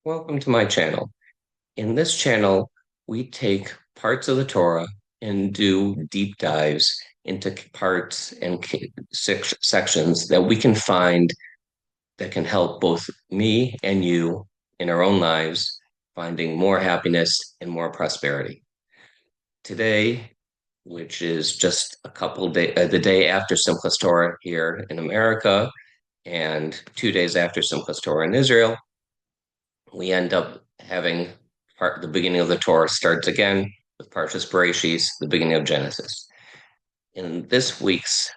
Welcome to my channel. In this channel, we take parts of the Torah and do deep dives into parts and sections that we can find that can help both me and you in our own lives, finding more happiness and more prosperity. Today, which is just a couple days, the day after Simchas Torah here in America, and 2 days after Simchas Torah in Israel, we end up having the beginning of the Torah starts again with Parshas Bereshis, the beginning of Genesis. In this week's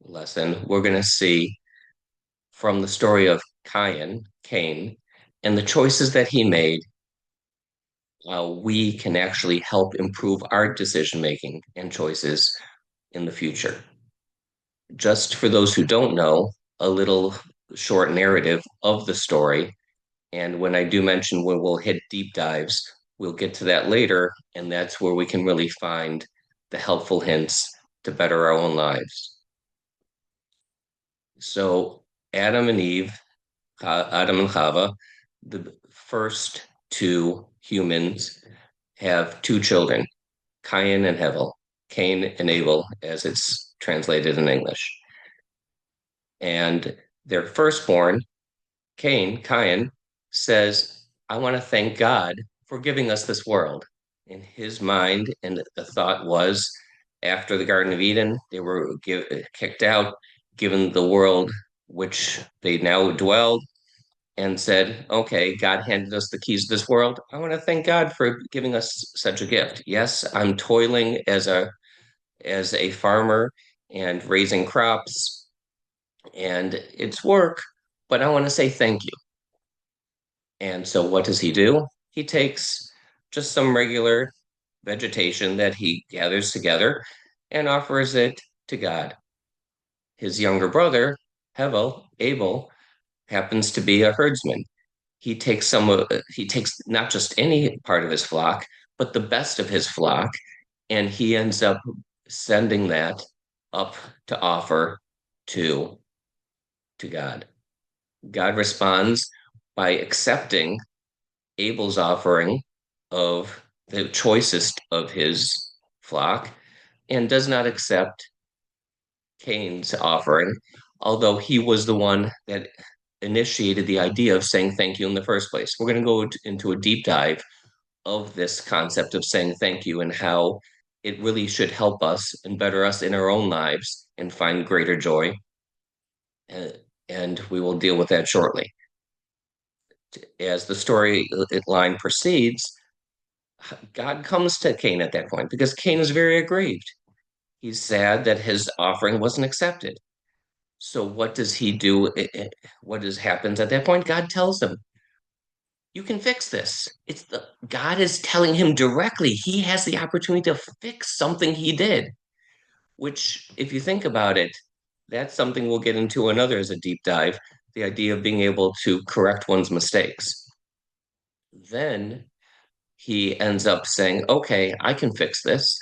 lesson, we're going to see from the story of Cain, and the choices that he made, we can actually help improve our decision making and choices in the future. Just for those who don't know, a little short narrative of the story. And when I do mention when we'll hit deep dives, we'll get to that later. And that's where we can really find the helpful hints to better our own lives. So, Adam and Eve, Adam and Chava, the first two humans, have two children, Cain and Hevel, Cain and Abel, as it's translated in English. And their firstborn, Cain, says, I want to thank God for giving us this world. In his mind, and the thought was, after the Garden of Eden, they were kicked out, given the world which they now dwelled, and said, okay, God handed us the keys to this world. I want to thank God for giving us such a gift. Yes, I'm toiling as a farmer and raising crops, and it's work, but I want to say thank you. And so what does he do? He takes just some regular vegetation that he gathers together and offers it to God. His younger brother, Abel, happens to be a herdsman. He takes not just any part of his flock, but the best of his flock, and he ends up sending that up to offer to God. God responds by accepting Abel's offering of the choicest of his flock and does not accept Cain's offering, although he was the one that initiated the idea of saying thank you in the first place. We're going to go into a deep dive of this concept of saying thank you and how it really should help us and better us in our own lives and find greater joy. And we will deal with that shortly. As the story line proceeds, God comes to Cain at that point because Cain is very aggrieved. He's sad that his offering wasn't accepted. So what does he do? Happens at that point? God tells him, "You can fix this." God is telling him directly. He has the opportunity to fix something he did. Which, if you think about it, that's something we'll get into another as a deep dive. The idea of being able to correct one's mistakes. Then he ends up saying, "Okay, I can fix this."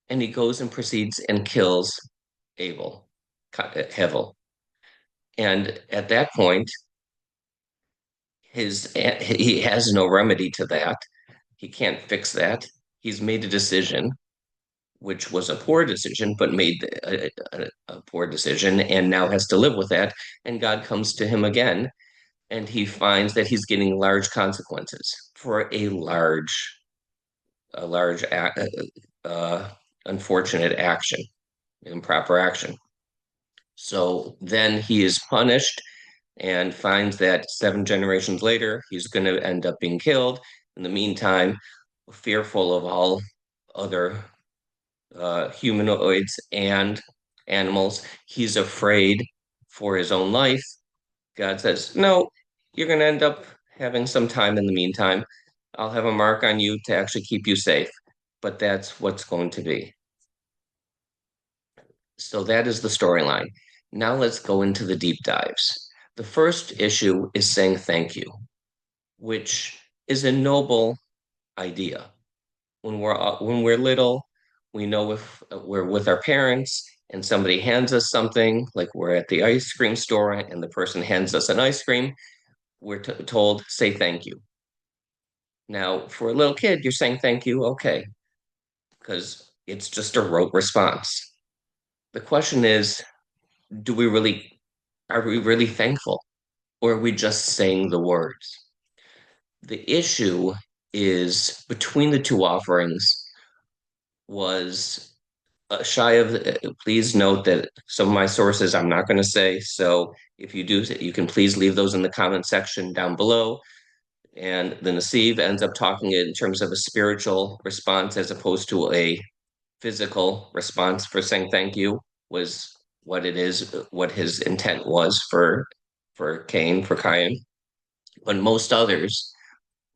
And he goes and proceeds and kills Hevel. And at that point, he has no remedy to that. He can't fix that. He's made a decision, which was a poor decision, but made a poor decision, and now has to live with that. And God comes to him again, and he finds that he's getting large consequences for a large unfortunate action, improper action. So then he is punished and finds that 7 generations later, he's going to end up being killed. In the meantime, fearful of all other humanoids and animals, he's afraid for his own life. God says, no, you're going to end up having some time in the meantime. I'll have a mark on you to actually keep you safe, but that's what's going to be. So that is the storyline. Now let's go into the deep dives. The first issue is saying thank you, which is a noble idea. When we're little, we know if we're with our parents and somebody hands us something, like we're at the ice cream store and the person hands us an ice cream, we're told, say thank you. Now, for a little kid, you're saying thank you, okay, because it's just a rote response. The question is, do we really, are we really thankful? Or are we just saying the words? The issue is between the two offerings was shy of, please note that some of my sources I'm not going to say. So if you do, you can please leave those in the comment section down below. And the Nasiv ends up talking in terms of a spiritual response as opposed to a physical response for saying thank you was what it is, what his intent was for Cain. But most others,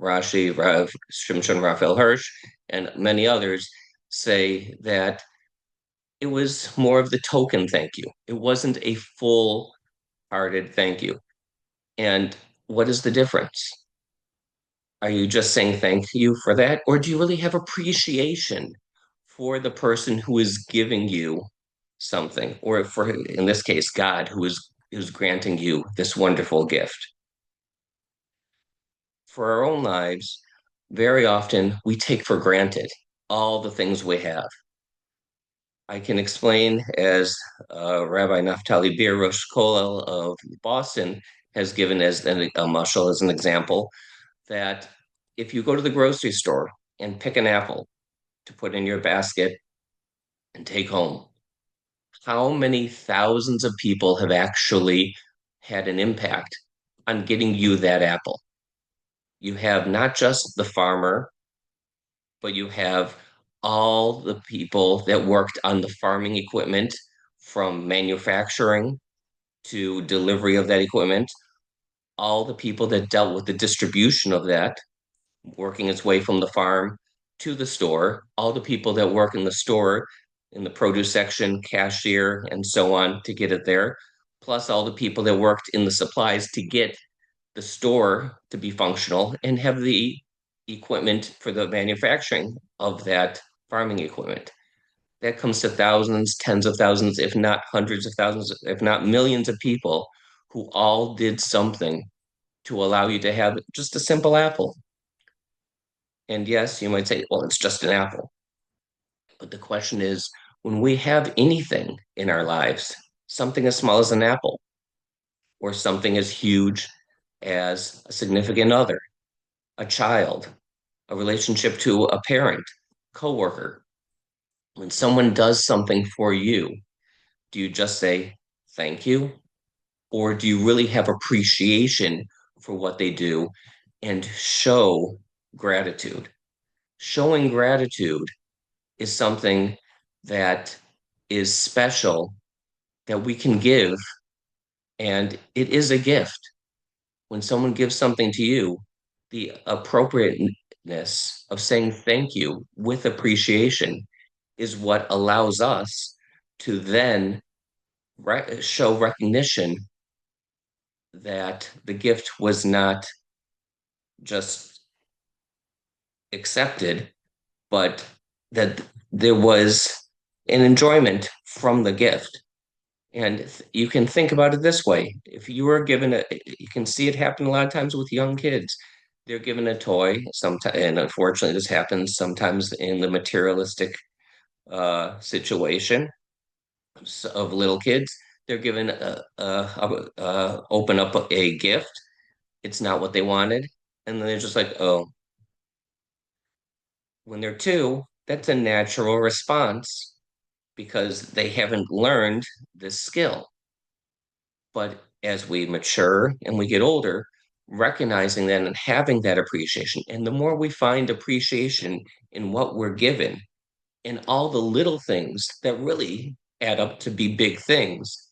Rashi, Rav, Shimshon Raphael Hirsch, and many others say that it was more of the token thank you. It wasn't a full-hearted thank you. And what is the difference? Are you just saying thank you for that? Or do you really have appreciation for the person who is giving you something? Or for, in this case, God, who is granting you this wonderful gift? For our own lives, very often we take for granted all the things we have. I can explain as Rabbi Naftali Beer Rosh Kollel of Boston has given as a mashal as an example that if you go to the grocery store and pick an apple to put in your basket and take home, how many thousands of people have actually had an impact on getting you that apple? You have not just the farmer, but you have all the people that worked on the farming equipment from manufacturing to delivery of that equipment, all the people that dealt with the distribution of that, working its way from the farm to the store, all the people that work in the store, in the produce section, cashier, and so on to get it there, plus all the people that worked in the supplies to get the store to be functional and have the equipment for the manufacturing of that farming equipment. That comes to thousands, tens of thousands, if not hundreds of thousands, if not millions of people who all did something to allow you to have just a simple apple. And yes, you might say, well, it's just an apple. But the question is, when we have anything in our lives, something as small as an apple, or something as huge as a significant other, a child, a relationship to a parent, coworker, when someone does something for you, do you just say thank you? Or do you really have appreciation for what they do and show gratitude? Showing gratitude is something that is special that we can give, and it is a gift. When someone gives something to you, the appropriateness of saying thank you with appreciation is what allows us to then show recognition that the gift was not just accepted, but that there was an enjoyment from the gift. And you can think about it this way. If you were given you can see it happen a lot of times with young kids. They're given a toy, sometimes, and unfortunately, this happens sometimes in the materialistic situation of little kids. They're given open up a gift. It's not what they wanted, and then they're just like, oh, when they're two, that's a natural response because they haven't learned this skill. But as we mature and we get older, recognizing that and having that appreciation, and the more we find appreciation in what we're given, in all the little things that really add up to be big things,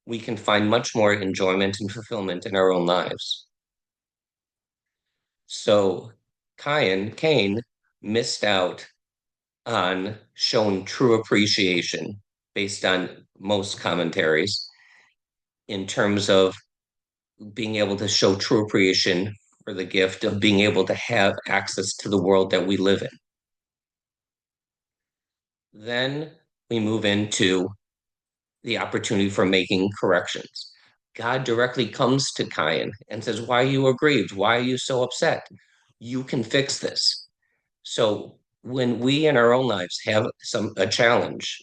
we can find much more enjoyment and fulfillment in our own lives. So Cain missed out on showing true appreciation based on most commentaries in terms of being able to show true appreciation for the gift of being able to have access to the world that we live in. Then we move into the opportunity for making corrections. God directly comes to Cain and says, why are you aggrieved? Why are you so upset? You can fix this. So when we in our own lives have a challenge,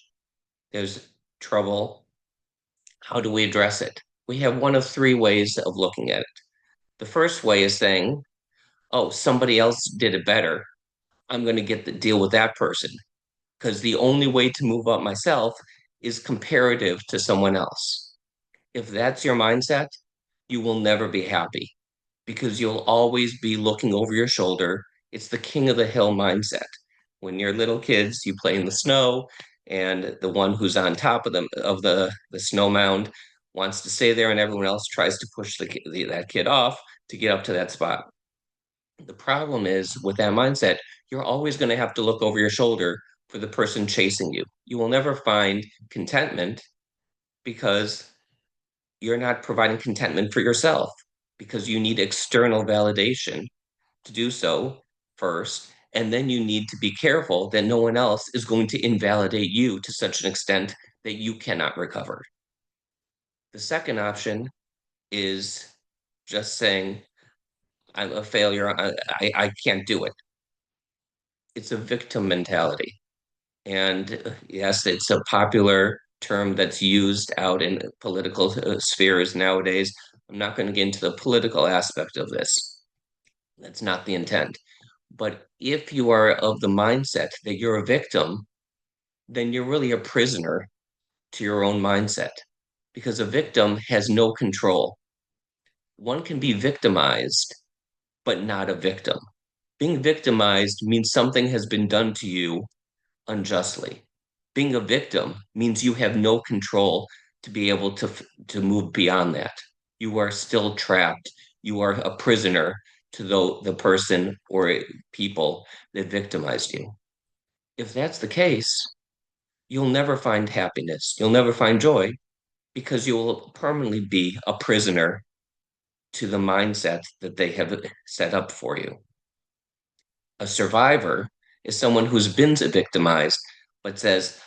there's trouble, how do we address it? We have one of three ways of looking at it. The first way is saying, oh, somebody else did it better. I'm going to get the deal with that person because the only way to move up myself is comparative to someone else. If that's your mindset, you will never be happy because you'll always be looking over your shoulder. It's the king of the hill mindset. When you're little kids, you play in the snow, and the one who's on top of the snow mound wants to stay there, and everyone else tries to push that kid off to get up to that spot. The problem is with that mindset, you're always going to have to look over your shoulder for the person chasing you. You will never find contentment because you're not providing contentment for yourself because you need external validation to do so first. And then you need to be careful that no one else is going to invalidate you to such an extent that you cannot recover. The second option is just saying, I'm a failure. I can't do it. It's a victim mentality. And yes, it's a popular term that's used out in political spheres nowadays. I'm not going to get into the political aspect of this. That's not the intent. But if you are of the mindset that you're a victim, then you're really a prisoner to your own mindset because a victim has no control. One can be victimized, but not a victim. Being victimized means something has been done to you unjustly. Being a victim means you have no control to be able to move beyond that. You are still trapped. You are a prisoner to the person or people that victimized you. If that's the case, you'll never find happiness. You'll never find joy because you'll permanently be a prisoner to the mindset that they have set up for you. A survivor is someone who's been victimized, but says,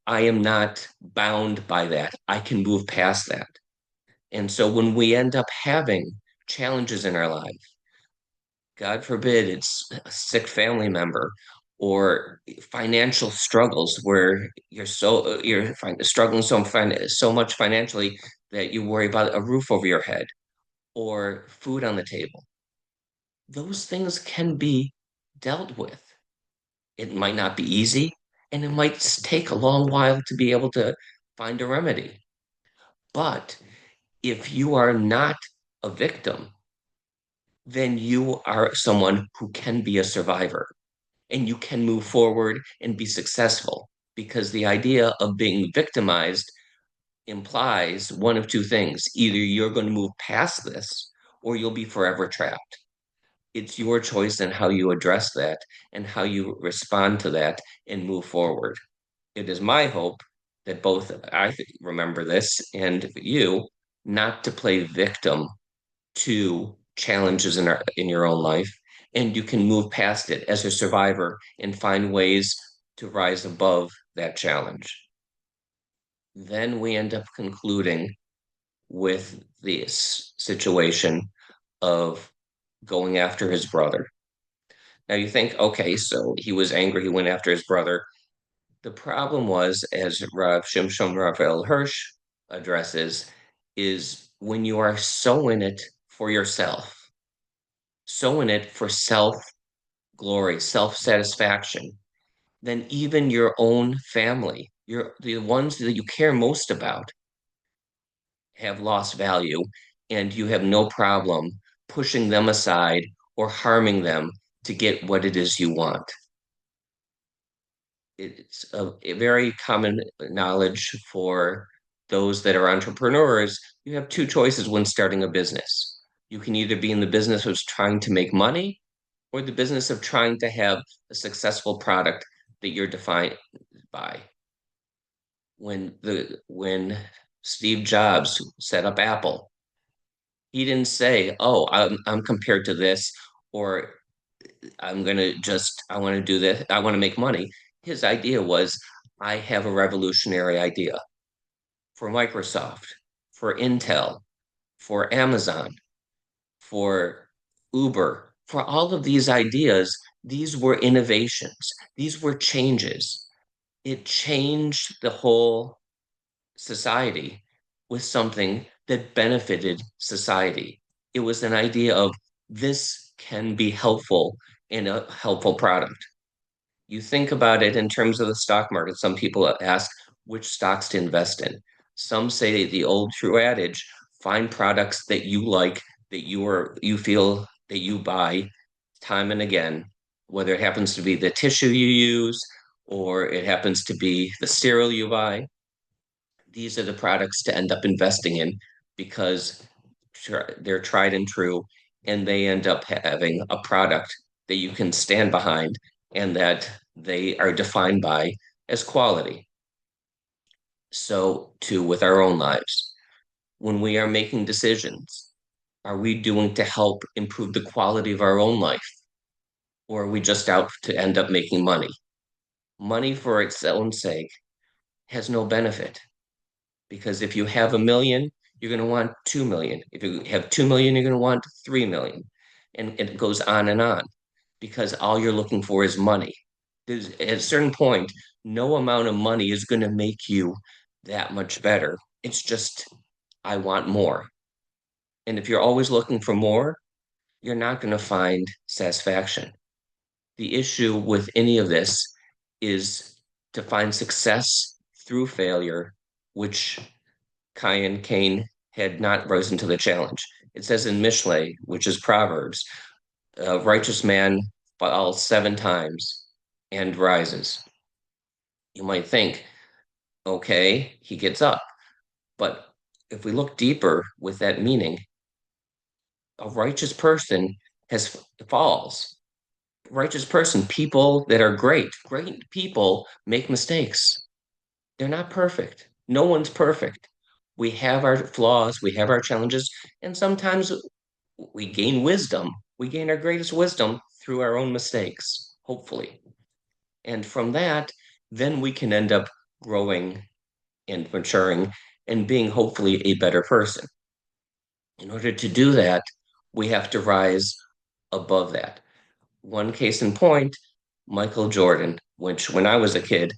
I am not bound by that. I can move past that. And so when we end up having challenges in our life, God forbid it's a sick family member or financial struggles where struggling so much financially that you worry about a roof over your head or food on the table. Those things can be dealt with. It might not be easy, and it might take a long while to be able to find a remedy. But if you are not a victim, then you are someone who can be a survivor and you can move forward and be successful because the idea of being victimized implies one of two things. Either you're going to move past this or you'll be forever trapped. It's your choice and how you address that and how you respond to that and move forward. It is my hope that both remember this and you not to play victim to challenges in your own life, and you can move past it as a survivor and find ways to rise above that challenge. Then we end up concluding with this situation of going after his brother. Now you think, okay, so he was angry, he went after his brother. The problem was, as Rav Shimshon Raphael Hirsch addresses, is when you are so in it for yourself, so in it for self glory, self satisfaction, then even your own family, the ones that you care most about, have lost value, and you have no problem pushing them aside or harming them to get what it is you want. It's a very common knowledge for those that are entrepreneurs. You have two choices when starting a business. You can either be in the business of trying to make money or the business of trying to have a successful product that you're defined by. When Steve Jobs set up Apple, he didn't say, "Oh, I'm compared to this," or I want to do this, I want to make money. His idea was, I have a revolutionary idea for Microsoft, for Intel, for Amazon, for Uber, For all of these ideas, these were innovations, these were changes. It changed the whole society with something that benefited society. It was an idea of this can be helpful in a helpful product. You think about it in terms of the stock market. Some people ask which stocks to invest in. Some say the old true adage, find products that you like, that you feel that you buy time and again, whether it happens to be the tissue you use or it happens to be the cereal you buy. These are the products to end up investing in because they're tried and true, and they end up having a product that you can stand behind and that they are defined by as quality. So, too, with our own lives, when we are making decisions, are we doing to help improve the quality of our own life, or are we just out to end up making money? Money for its own sake has no benefit. Because if you have 1 million, you're going to want 2 million. If you have 2 million, you're going to want 3 million. And it goes on because all you're looking for is money. At a certain point, no amount of money is going to make you that much better. It's just, I want more. And if you're always looking for more, you're not going to find satisfaction. The issue with any of this is to find success through failure, which Cain had not risen to the challenge. It says in Mishlei, which is Proverbs, a righteous man falls 7 times and rises. You might think, okay, he gets up. But if we look deeper with that meaning, a righteous person has falls. Righteous person, people that are great people make mistakes. They're not perfect. No one's perfect. We have our flaws, we have our challenges, and sometimes we gain wisdom. We gain our greatest wisdom through our own mistakes, hopefully. And from that, then we can end up growing and maturing and being hopefully a better person. In order to do that, we have to rise above that. One case in point, Michael Jordan, which when I was a kid,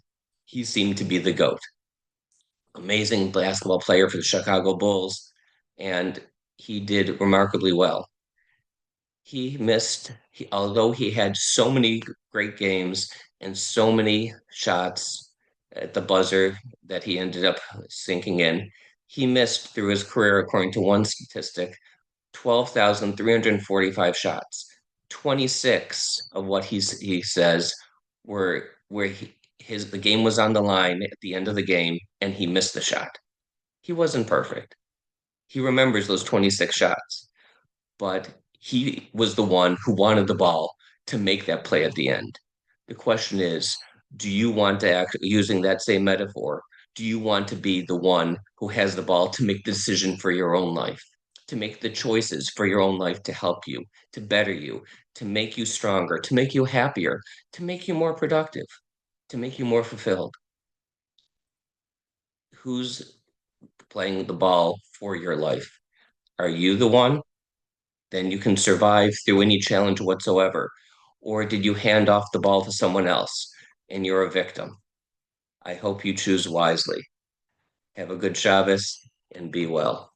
he seemed to be the GOAT. Amazing basketball player for the Chicago Bulls, and he did remarkably well. Although he had so many great games and so many shots at the buzzer that he ended up sinking in, he missed through his career, according to one statistic, 12,345 shots. 26 of what he says were where the game was on the line at the end of the game and he missed the shot. He wasn't perfect. He remembers those 26 shots, but he was the one who wanted the ball to make that play at the end. The question is, do you want to act using that same metaphor? Do you want to be the one who has the ball to make the decision for your own life, to make the choices for your own life to help you, to better you, to make you stronger, to make you happier, to make you more productive, to make you more fulfilled? Who's playing the ball for your life? Are you the one? Then you can survive through any challenge whatsoever. Or did you hand off the ball to someone else and you're a victim? I hope you choose wisely. Have a good Shabbos and be well.